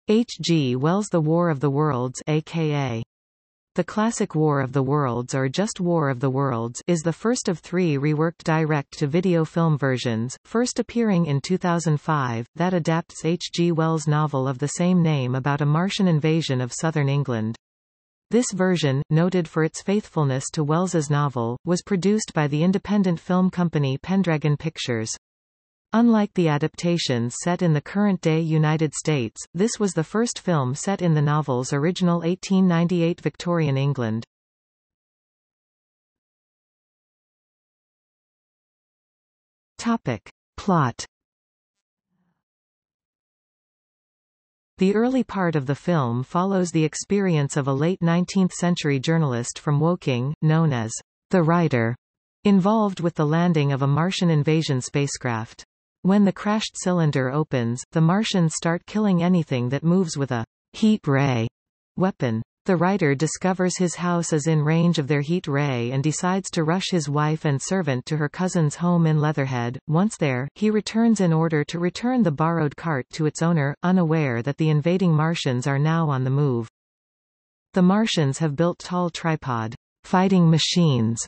H.G. Wells' The War of the Worlds, aka The Classic War of the Worlds or just War of the Worlds, is the first of three reworked direct-to-video film versions, first appearing in 2005, that adapts H.G. Wells' novel of the same name about a Martian invasion of southern England. This version, noted for its faithfulness to Wells's novel, was produced by the independent film company Pendragon Pictures. Unlike the adaptations set in the current-day United States, this was the first film set in the novel's original 1898 Victorian England. Topic. Plot. The early part of the film follows the experience of a late 19th-century journalist from Woking, known as the writer, involved with the landing of a Martian invasion spacecraft. When the crashed cylinder opens, the Martians start killing anything that moves with a heat ray weapon. The writer discovers his house is in range of their heat ray and decides to rush his wife and servant to her cousin's home in Leatherhead. Once there, he returns in order to return the borrowed cart to its owner, unaware that the invading Martians are now on the move. The Martians have built tall tripod fighting machines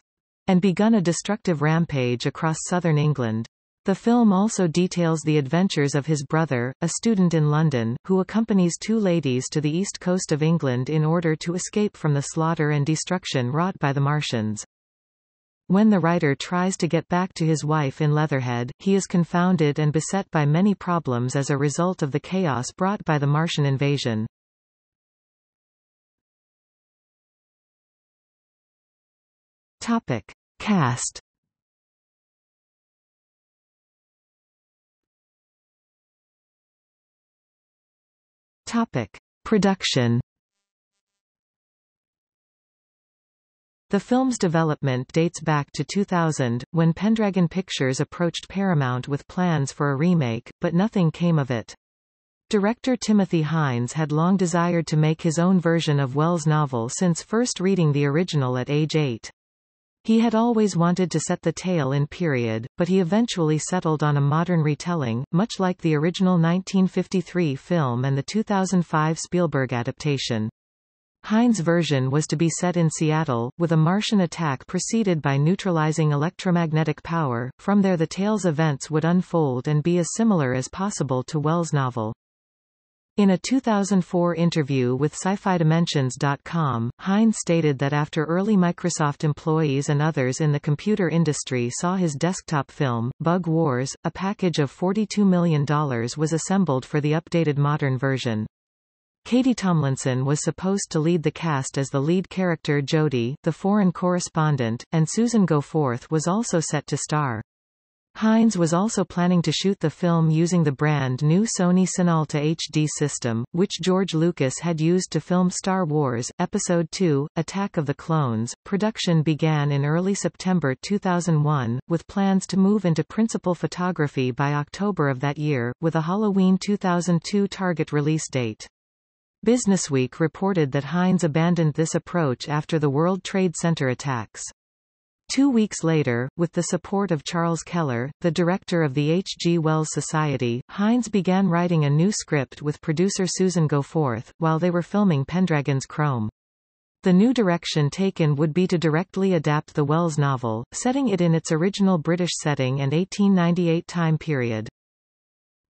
and begun a destructive rampage across southern England. The film also details the adventures of his brother, a student in London, who accompanies two ladies to the east coast of England in order to escape from the slaughter and destruction wrought by the Martians. When the writer tries to get back to his wife in Leatherhead, he is confounded and beset by many problems as a result of the chaos brought by the Martian invasion. Topic. Cast. Topic. Production. The film's development dates back to 2000, when Pendragon Pictures approached Paramount with plans for a remake, but nothing came of it. Director Timothy Hines had long desired to make his own version of Wells' novel since first reading the original at age 8. He had always wanted to set the tale in period, but he eventually settled on a modern retelling, much like the original 1953 film and the 2005 Spielberg adaptation. Hines' version was to be set in Seattle, with a Martian attack preceded by neutralizing electromagnetic power. From there the tale's events would unfold and be as similar as possible to Wells' novel. In a 2004 interview with SciFiDimensions.com, Hines stated that after early Microsoft employees and others in the computer industry saw his desktop film, Bug Wars, a package of $42 million was assembled for the updated modern version. Katie Tomlinson was supposed to lead the cast as the lead character Jodie, the foreign correspondent, and Susan Goforth was also set to star. Hines was also planning to shoot the film using the brand new Sony Cinalta HD system, which George Lucas had used to film Star Wars, Episode II, Attack of the Clones. Production began in early September 2001, with plans to move into principal photography by October of that year, with a Halloween 2002 target release date. Businessweek reported that Hines abandoned this approach after the World Trade Center attacks. 2 weeks later, with the support of Charles Keller, the director of the H.G. Wells Society, Hines began writing a new script with producer Susan Goforth, while they were filming Pendragon's Chrome. The new direction taken would be to directly adapt the Wells novel, setting it in its original British setting and 1898 time period.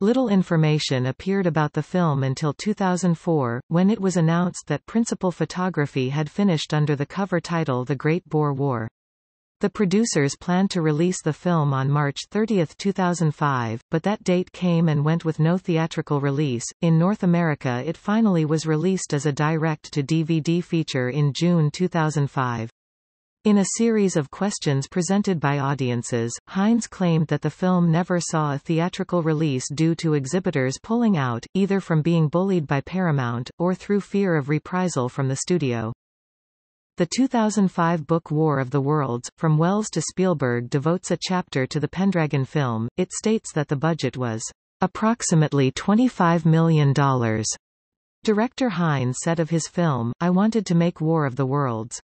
Little information appeared about the film until 2004, when it was announced that principal photography had finished under the cover title The Great Boer War. The producers planned to release the film on March 30, 2005, but that date came and went with no theatrical release. In North America, it finally was released as a direct-to-DVD feature in June 2005. In a series of questions presented by audiences, Hines claimed that the film never saw a theatrical release due to exhibitors pulling out, either from being bullied by Paramount, or through fear of reprisal from the studio. The 2005 book War of the Worlds, From Wells to Spielberg devotes a chapter to the Pendragon film. It states that the budget was approximately $25 million. Director Hines said of his film, "I wanted to make War of the Worlds.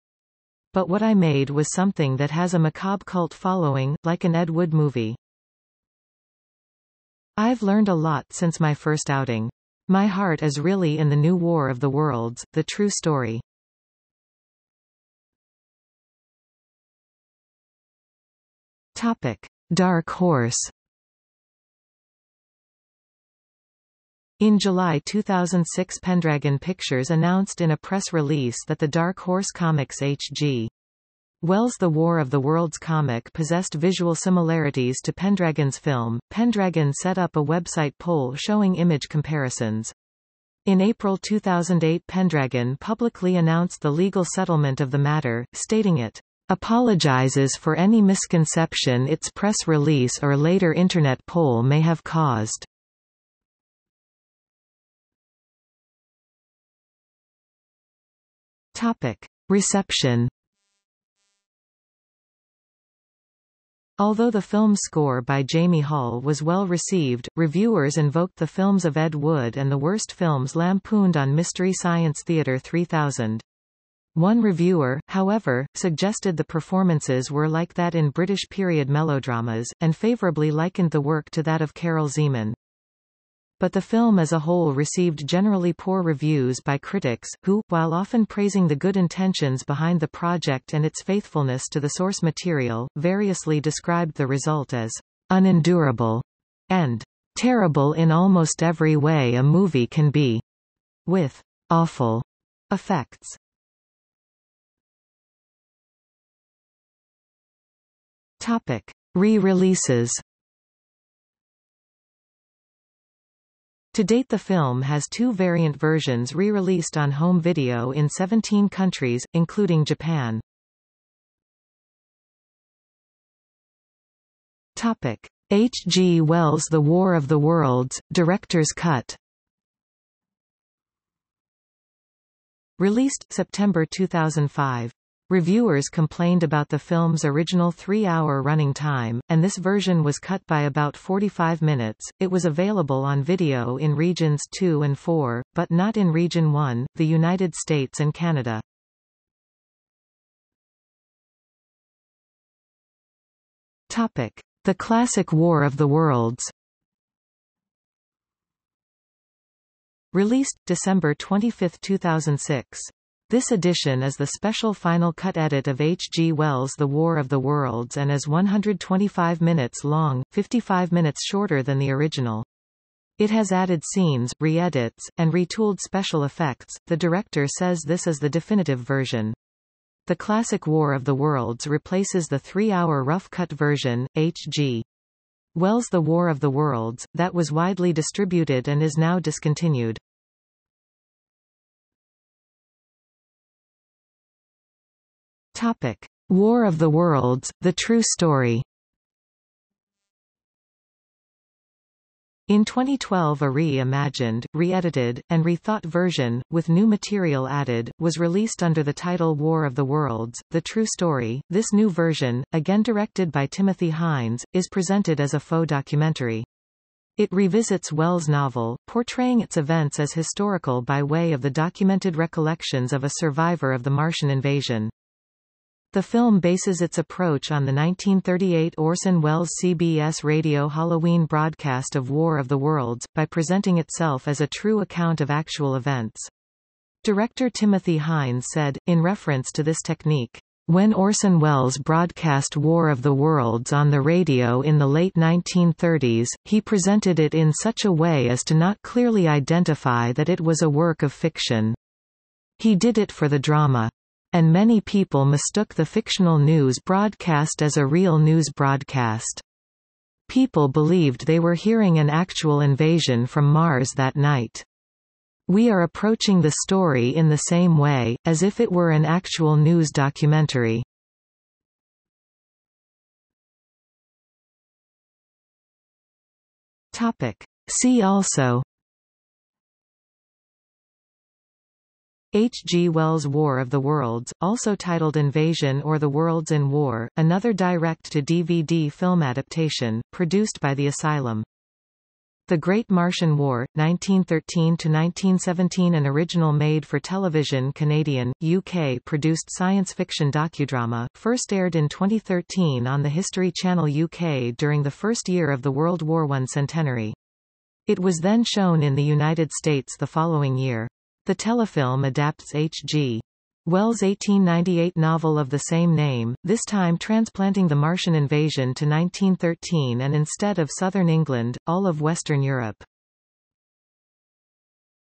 But what I made was something that has a macabre cult following, like an Ed Wood movie. I've learned a lot since my first outing. My Heart Is Really in the New War of the Worlds, The True Story. Topic: Dark Horse. In July 2006, Pendragon Pictures announced in a press release that the Dark Horse Comics H.G. Wells' The War of the Worlds comic possessed visual similarities to Pendragon's film. Pendragon set up a website poll showing image comparisons. In April 2008, Pendragon publicly announced the legal settlement of the matter, stating it apologizes for any misconception its press release or later internet poll may have caused. Reception. Although the film's score by Jamie Hull was well received, reviewers invoked the films of Ed Wood and the worst films lampooned on Mystery Science Theater 3000. One reviewer, however, suggested the performances were like that in British period melodramas, and favourably likened the work to that of Carol Zeman. But the film as a whole received generally poor reviews by critics, who, while often praising the good intentions behind the project and its faithfulness to the source material, variously described the result as unendurable and terrible in almost every way a movie can be, with awful effects. Re-releases. To date, the film has two variant versions re-released on home video in 17 countries, including Japan. H.G. Wells' The War of the Worlds, Director's Cut. Released September 2005. Reviewers complained about the film's original 3-hour running time, and this version was cut by about 45 minutes. It was available on video in Regions 2 and 4, but not in Region 1, the United States and Canada. The Classic War of the Worlds. Released December 25, 2006. This edition is the special final cut edit of H.G. Wells' The War of the Worlds and is 125 minutes long, 55 minutes shorter than the original. It has added scenes, re-edits, and retooled special effects. The director says this is the definitive version. The Classic War of the Worlds replaces the 3-hour rough-cut version, H.G. Wells' The War of the Worlds, that was widely distributed and is now discontinued. War of the Worlds, The True Story. In 2012, a re-imagined, re-edited, and rethought version, with new material added, was released under the title War of the Worlds, The True Story. This new version, again directed by Timothy Hines, is presented as a faux documentary. It revisits Wells' novel, portraying its events as historical by way of the documented recollections of a survivor of the Martian invasion. The film bases its approach on the 1938 Orson Welles CBS radio Halloween broadcast of War of the Worlds, by presenting itself as a true account of actual events. Director Timothy Hines said, in reference to this technique, "When Orson Welles broadcast War of the Worlds on the radio in the late 1930s, he presented it in such a way as to not clearly identify that it was a work of fiction. He did it for the drama. And many people mistook the fictional news broadcast as a real news broadcast. People believed they were hearing an actual invasion from Mars that night. We are approaching the story in the same way, as if it were an actual news documentary." See also: H.G. Wells' War of the Worlds, also titled Invasion or The Worlds in War, another direct-to-DVD film adaptation, produced by The Asylum. The Great Martian War, 1913–1917, an original made-for-television Canadian, UK-produced science fiction docudrama, first aired in 2013 on the History Channel UK during the first year of the World War I centenary. It was then shown in the United States the following year. The telefilm adapts H.G. Wells' 1898 novel of the same name, this time transplanting the Martian invasion to 1913 and instead of southern England, all of Western Europe.